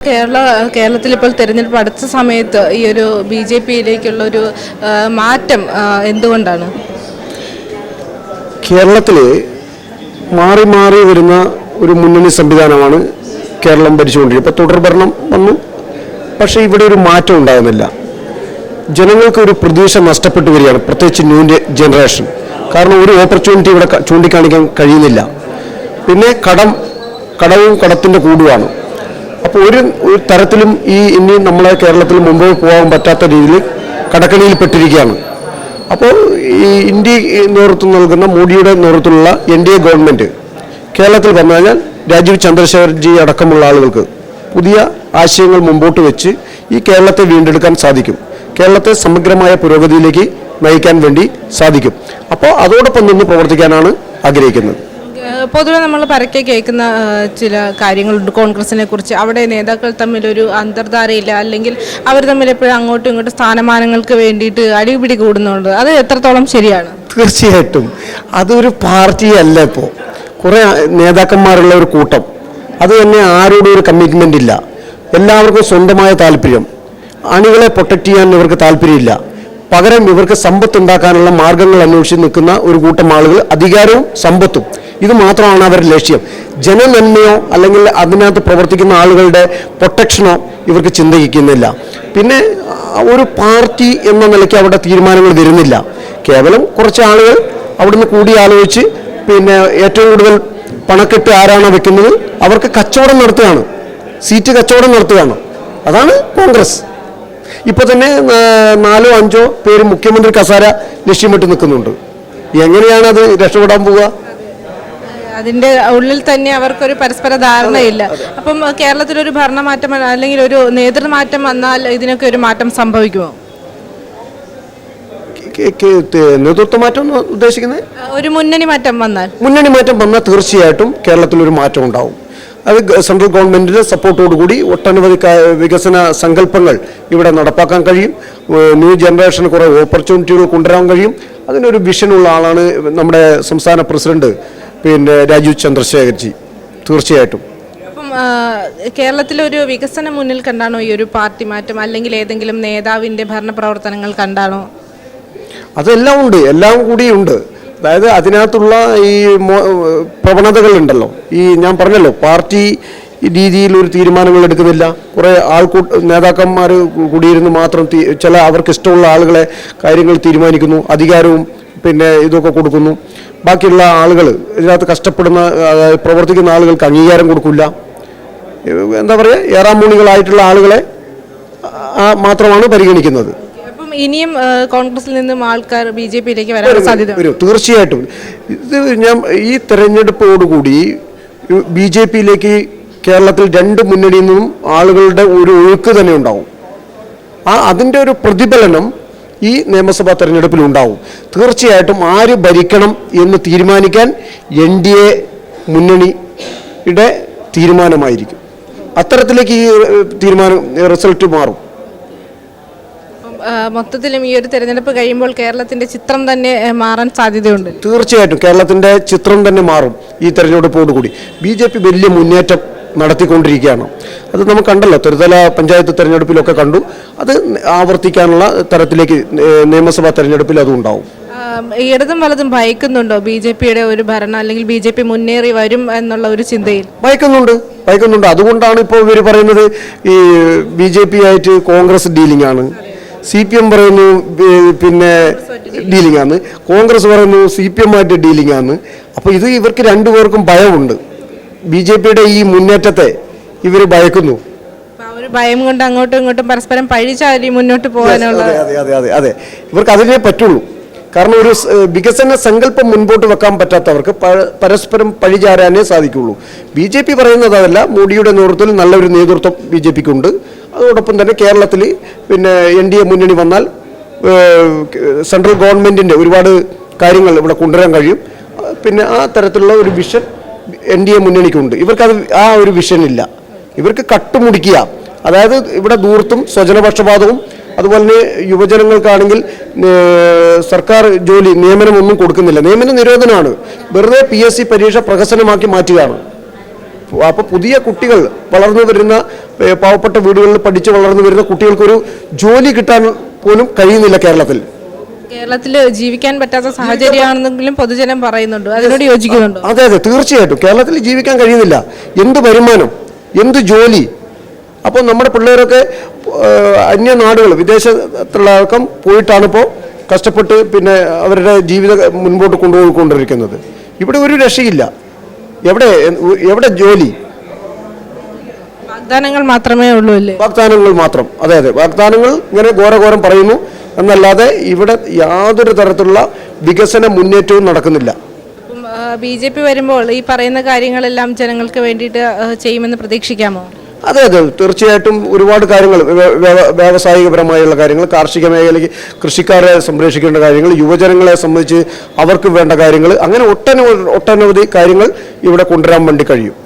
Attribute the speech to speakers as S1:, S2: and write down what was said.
S1: കേരളത്തിൽ ഇപ്പോൾ തെരഞ്ഞെടുപ്പ് അടുത്ത സമയത്ത് ഈ ഒരു ബി.ജെ.പിയിലേക്കുള്ള ഒരു മാറ്റം എന്തുകൊണ്ടാണ്?
S2: കേരളത്തിൽ മാറി മാറി വരുന്ന ഒരു മുന്നണി സംവിധാനമാണ് കേരളം ഭരിച്ചുകൊണ്ടിരിക്കുന്നത്. ഇപ്പോൾ തുടർഭരണം വന്നു, പക്ഷേ ഇവിടെ ഒരു മാറ്റം ഉണ്ടാകുന്നില്ല. ജനങ്ങൾക്ക് ഒരു പ്രതീക്ഷ നഷ്ടപ്പെട്ടു വരികയാണ്, പ്രത്യേകിച്ച് ന്യൂ ജനറേഷൻ. കാരണം ഒരു ഓപ്പർച്യൂണിറ്റി ഇവിടെ ചൂണ്ടിക്കാണിക്കാൻ കഴിയുന്നില്ല. പിന്നെ കടവും കടത്തിൻ്റെ കൂടുമാണ്. അപ്പോൾ ഒരു തരത്തിലും ഇനി നമ്മളെ കേരളത്തിൽ മുമ്പോട്ട് പോകാൻ പറ്റാത്ത രീതിയിൽ കടക്കണിയിൽപ്പെട്ടിരിക്കുകയാണ്. അപ്പോൾ ഈ ഇന്ത്യ നേതൃത്വം നൽകുന്ന മോഡിയുടെ നേതൃത്വത്തിലുള്ള NDA ഗവൺമെൻറ് കേരളത്തിൽ വന്നു കഴിഞ്ഞാൽ രാജീവ് ചന്ദ്രശേഖർജി അടക്കമുള്ള ആളുകൾക്ക് പുതിയ ആശയങ്ങൾ മുമ്പോട്ട് വെച്ച് ഈ കേരളത്തെ വീണ്ടെടുക്കാൻ സാധിക്കും. കേരളത്തെ സമഗ്രമായ പുരോഗതിയിലേക്ക് നയിക്കാൻ വേണ്ടി സാധിക്കും. അപ്പോൾ അതോടൊപ്പം നിന്ന് പ്രവർത്തിക്കാനാണ് ആഗ്രഹിക്കുന്നത്.
S1: പൊതുവെ നമ്മൾ പരക്കെ കേൾക്കുന്ന ചില കാര്യങ്ങളുണ്ട് കോൺഗ്രസിനെ കുറിച്ച്. അവിടെ നേതാക്കൾ തമ്മിലൊരു അന്തർധാരയില്ല, അല്ലെങ്കിൽ അവർ തമ്മിൽ എപ്പോഴും അങ്ങോട്ടും ഇങ്ങോട്ടും സ്ഥാനമാനങ്ങൾക്ക് വേണ്ടിയിട്ട് അടിപിടി കൂടുന്നുണ്ട്. അത് എത്രത്തോളം ശരിയാണ്?
S2: തീർച്ചയായിട്ടും അതൊരു പാർട്ടിയല്ല. ഇപ്പോൾ കുറേ നേതാക്കന്മാരുള്ള ഒരു കൂട്ടം, അത് തന്നെ ആരോടും ഒരു കമ്മിറ്റ്മെൻ്റ് ഇല്ല. എല്ലാവർക്കും സ്വന്തമായ താല്പര്യം. അണികളെ പ്രൊട്ടക്റ്റ് ചെയ്യാൻ ഇവർക്ക് താല്പര്യമില്ല. പകരം ഇവർക്ക് സമ്പത്ത് ഉണ്ടാക്കാനുള്ള മാർഗങ്ങൾ അന്വേഷിച്ച് നിൽക്കുന്ന ഒരു കൂട്ടം ആളുകൾ, അധികാരവും സമ്പത്തും ഇത് മാത്രമാണ് അവരുടെ ലക്ഷ്യം. ജനനന്മയോ അല്ലെങ്കിൽ അതിനകത്ത് പ്രവർത്തിക്കുന്ന ആളുകളുടെ പ്രൊട്ടക്ഷനോ ഇവർക്ക് ചിന്തിക്കുന്നില്ല. പിന്നെ ഒരു പാർട്ടി എന്ന നിലയ്ക്ക് അവിടെ തീരുമാനങ്ങൾ വരുന്നില്ല. കേവലം കുറച്ച് ആളുകൾ അവിടുന്ന് കൂടി ആലോചിച്ച് പിന്നെ ഏറ്റവും കൂടുതൽ പണക്കെട്ട് ആരാണ് വെക്കുന്നത് അവർക്ക് കച്ചവടം നടത്തുകയാണ്, സീറ്റ് കച്ചവടം നടത്തുകയാണ്. അതാണ് കോൺഗ്രസ്. ഇപ്പോൾ തന്നെ 4-5 പേര് മുഖ്യമന്ത്രി കസാര ലക്ഷ്യമിട്ട് നിൽക്കുന്നുണ്ട്. എങ്ങനെയാണ് അത് രക്ഷപ്പെടാൻ പോവുക?
S1: അതിൻ്റെ ഉള്ളിൽ തന്നെ അവർക്കൊരു പരസ്പര ധാരണയില്ല. അപ്പം കേരളത്തിലൊരു ഭരണമാറ്റം അല്ലെങ്കിൽ ഒരു നേതൃമാറ്റം വന്നാൽ ഇതിനൊക്കെ ഒരു മാറ്റം സംഭവിക്കുമോ?
S2: നേതൃത്വ മാറ്റം ഉദ്ദേശിക്കുന്നത്
S1: ഒരു മുന്നണി മാറ്റം വന്നാൽ
S2: തീർച്ചയായിട്ടും കേരളത്തിലൊരു മാറ്റം ഉണ്ടാവും. അത് സെൻട്രൽ ഗവൺമെൻറ്റിൻ്റെ സപ്പോർട്ടോടുകൂടി ഒട്ടനവധി വികസന സങ്കല്പങ്ങൾ ഇവിടെ നടപ്പാക്കാൻ കഴിയും. ന്യൂ ജനറേഷന് കുറേ ഓപ്പർച്യൂണിറ്റികൾ കൊണ്ടുവരാൻ കഴിയും. അതിനൊരു വിഷനുള്ള ആളാണ് നമ്മുടെ സംസ്ഥാന പ്രസിഡന്റ് പിന്നെ രാജീവ് ചന്ദ്രശേഖർജി. തീർച്ചയായിട്ടും
S1: അപ്പം കേരളത്തിലൊരു വികസനം മുന്നിൽ കണ്ടാണോ ഈ ഒരു പാർട്ടി മാറ്റം, അല്ലെങ്കിൽ ഏതെങ്കിലും നേതാവിൻ്റെ ഭരണപ്രവർത്തനങ്ങൾ കണ്ടാണോ?
S2: അതെല്ലാം ഉണ്ട്, എല്ലാം കൂടിയുണ്ട്. അതായത് അതിനകത്തുള്ള ഈ പ്രവണതകളുണ്ടല്ലോ, ഈ ഞാൻ പറഞ്ഞല്ലോ പാർട്ടി രീതിയിൽ ഒരു തീരുമാനങ്ങൾ എടുക്കുന്നില്ല. കുറേ നേതാക്കന്മാർ കൂടിയിരുന്ന് മാത്രം ചില അവർക്ക് ഇഷ്ടമുള്ള ആളുകളെ കാര്യങ്ങൾ തീരുമാനിക്കുന്നു, അധികാരവും പിന്നെ ഇതൊക്കെ കൊടുക്കുന്നു. ബാക്കിയുള്ള ആളുകൾ ഇതിനകത്ത് കഷ്ടപ്പെടുന്ന പ്രവർത്തിക്കുന്ന ആളുകൾക്ക് അംഗീകാരം കൊടുക്കില്ല. എന്താ പറയുക, ഏറാമൂണികളായിട്ടുള്ള ആളുകളെ മാത്രമാണ് പരിഗണിക്കുന്നത്.
S1: ഇനിയും കോൺഗ്രസിൽ നിന്നും ആൾക്കാർ ബി.ജെ.പിയിലേക്ക് വരാൻ സാധ്യത
S2: വരും. തീർച്ചയായിട്ടും ഈ തെരഞ്ഞെടുപ്പോടുകൂടി ബി.ജെ.പിയിലേക്ക് കേരളത്തിൽ 2 മുന്നണിയിൽ നിന്നും ആളുകളുടെ ഒരു ഒഴുക്ക് തന്നെ ഉണ്ടാവും. അതിൻ്റെ ഒരു പ്രതിഫലനം ഈ നിയമസഭാ തെരഞ്ഞെടുപ്പിൽ ഉണ്ടാവും. തീർച്ചയായിട്ടും ആര് ഭരിക്കണം എന്ന് തീരുമാനിക്കാൻ NDA മുന്നണിയുടെ തീരുമാനമായിരിക്കും. അത്തരത്തിലേക്ക് ഈ റിസൾട്ട് മാറും.
S1: മൊത്തത്തിലും ഈ ഒരു തെരഞ്ഞെടുപ്പ് കഴിയുമ്പോൾ കേരളത്തിന്റെ ചിത്രം തന്നെ മാറാൻ സാധ്യതയുണ്ട്.
S2: തീർച്ചയായിട്ടും കേരളത്തിന്റെ ചിത്രം തന്നെ മാറും ഈ തെരഞ്ഞെടുപ്പോടുകൂടി. ബി.ജെ.പി വലിയ മുന്നേറ്റം നടത്തിക്കൊണ്ടിരിക്കുകയാണ്. അത് നമുക്ക് കണ്ടല്ലോ, ത്രിതല പഞ്ചായത്ത് തെരഞ്ഞെടുപ്പിലൊക്കെ കണ്ടു. അത് ആവർത്തിക്കാനുള്ള തരത്തിലേക്ക് നിയമസഭാ തെരഞ്ഞെടുപ്പിൽ അതും ഉണ്ടാവും.
S1: ഇടതും വലതും ഭയക്കുന്നുണ്ടോ ബി.ജെ.പിയുടെ ഒരു ഭരണം, അല്ലെങ്കിൽ ബി.ജെ.പി മുന്നേറി വരും എന്നുള്ള ഒരു ചിന്തയിൽ?
S2: ഭയക്കുന്നുണ്ട്. അതുകൊണ്ടാണ് ഇപ്പോൾ ഇവർ പറയുന്നത് ഈ ബി.ജെ.പി ആയിട്ട് കോൺഗ്രസ് ഡീലിംഗ് ആണ്, CPM പറയുന്നു പിന്നെ ഡീലിംഗ് ആണ്, കോൺഗ്രസ് പറയുന്നു CPM ആയിട്ട് ഡീലിംഗ് ആണ്. അപ്പോൾ ഇത് ഇവർക്ക് രണ്ടുപേർക്കും ഭയമുണ്ട്. ബി.ജെ.പിയുടെ ഈ മുന്നേറ്റത്തെ ഇവർ ഭയക്കുന്നു.
S1: ഒരു ഭയം കൊണ്ട് അങ്ങോട്ടും ഇങ്ങോട്ടും പരസ്പരം പഴിചാരി മുന്നോട്ട് പോകാനുള്ള
S2: അതെ ഇവർക്ക് അതിനെ പറ്റുള്ളൂ. കാരണം ഒരു വികസന സങ്കല്പം മുൻപോട്ട് വെക്കാൻ പറ്റാത്തവർക്ക് പരസ്പരം പഴിചാരാനേ സാധിക്കുള്ളൂ. ബി.ജെ.പി പറയുന്നത് അതല്ല. മോഡിയുടെ നേതൃത്വത്തിൽ നല്ലൊരു നേതൃത്വം ബി.ജെ.പിക്കുണ്ട്. അതോടൊപ്പം തന്നെ കേരളത്തിൽ പിന്നെ NDA മുന്നണി വന്നാൽ സെൻട്രൽ ഗവൺമെൻറ്റിൻ്റെ ഒരുപാട് കാര്യങ്ങൾ ഇവിടെ കൊണ്ടുവരാൻ കഴിയും. പിന്നെ ആ തരത്തിലുള്ള ഒരു വിഷൻ NDA മുന്നണിക്കുണ്ട്. ഇവർക്കത് ആ ഒരു വിഷൻ ഇല്ല. ഇവർക്ക് കട്ടുമുടിക്കുക, അതായത് ഇവിടെ ദൂർത്തും സ്വജനപക്ഷപാതവും അതുപോലെ തന്നെ യുവജനങ്ങൾക്കാണെങ്കിൽ സർക്കാർ ജോലി നിയമനമൊന്നും കൊടുക്കുന്നില്ല. നിയമന നിരോധനമാണ്. വെറുതെ PSC പരീക്ഷ പ്രഹസനമാക്കി മാറ്റുകയാണ്. അപ്പോൾ പുതിയ കുട്ടികൾ വളർന്നു വരുന്ന പാവപ്പെട്ട വീടുകളിൽ പഠിച്ച് വളർന്നു വരുന്ന കുട്ടികൾക്കൊരു ജോലി കിട്ടാൻ പോലും കഴിയുന്നില്ല കേരളത്തിൽ.
S1: കേരളത്തിൽ ജീവിക്കാൻ പറ്റാത്ത സാഹചര്യമാണെന്നെങ്കിലും പൊതുജനം പറയുന്നുണ്ട്. അതിനോട് യോജിക്കുന്നുണ്ടോ?
S2: അതെ അതെ, തീർച്ചയായിട്ടും കേരളത്തിൽ ജീവിക്കാൻ കഴിയുന്നില്ല. എന്ത് വരുമാനം, എന്ത് ജോലി? അപ്പോൾ നമ്മുടെ പിള്ളേരൊക്കെ അന്യനാടുകൾ, വിദേശത്തുള്ളവർക്കും പോയിട്ടാണ് ഇപ്പോൾ കഷ്ടപ്പെട്ട് പിന്നെ അവരുടെ ജീവിതം മുൻപോട്ട് കൊണ്ടുപോയിക്കൊണ്ടിരിക്കുന്നത്. ഇവിടെ ഒരു രക്ഷയില്ല. എവിടെ ജോലി?
S1: വാഗ്ദാനങ്ങൾ മാത്രമേ ഉള്ളൂ അല്ലേ?
S2: വാഗ്ദാനങ്ങൾ മാത്രം. അതെ അതെ, വാഗ്ദാനങ്ങൾ ഇങ്ങനെ ഘോരഘോരം പറയുന്നു എന്നല്ലാതെ ഇവിടെ യാതൊരു തരത്തിലുള്ള വികസന മുന്നേറ്റവും നടക്കുന്നില്ല.
S1: BJP വരുമ്പോൾ ഈ പറയുന്ന കാര്യങ്ങളെല്ലാം ജനങ്ങൾക്ക് വേണ്ടിയിട്ട് ചെയ്യുമെന്ന് പ്രതീക്ഷിക്കാമോ?
S2: അതെ അതെ, തീർച്ചയായിട്ടും ഒരുപാട് കാര്യങ്ങൾ, വ്യാവസായികപരമായുള്ള കാര്യങ്ങൾ, കാർഷിക മേഖലയ്ക്ക് കൃഷിക്കാരെ സംരക്ഷിക്കേണ്ട കാര്യങ്ങൾ, യുവജനങ്ങളെ സംബന്ധിച്ച് അവർക്ക് വേണ്ട കാര്യങ്ങൾ, അങ്ങനെ ഒട്ടനവധി കാര്യങ്ങൾ ഇവിടെ കൊണ്ടുവരാൻ വേണ്ടി കഴിയും.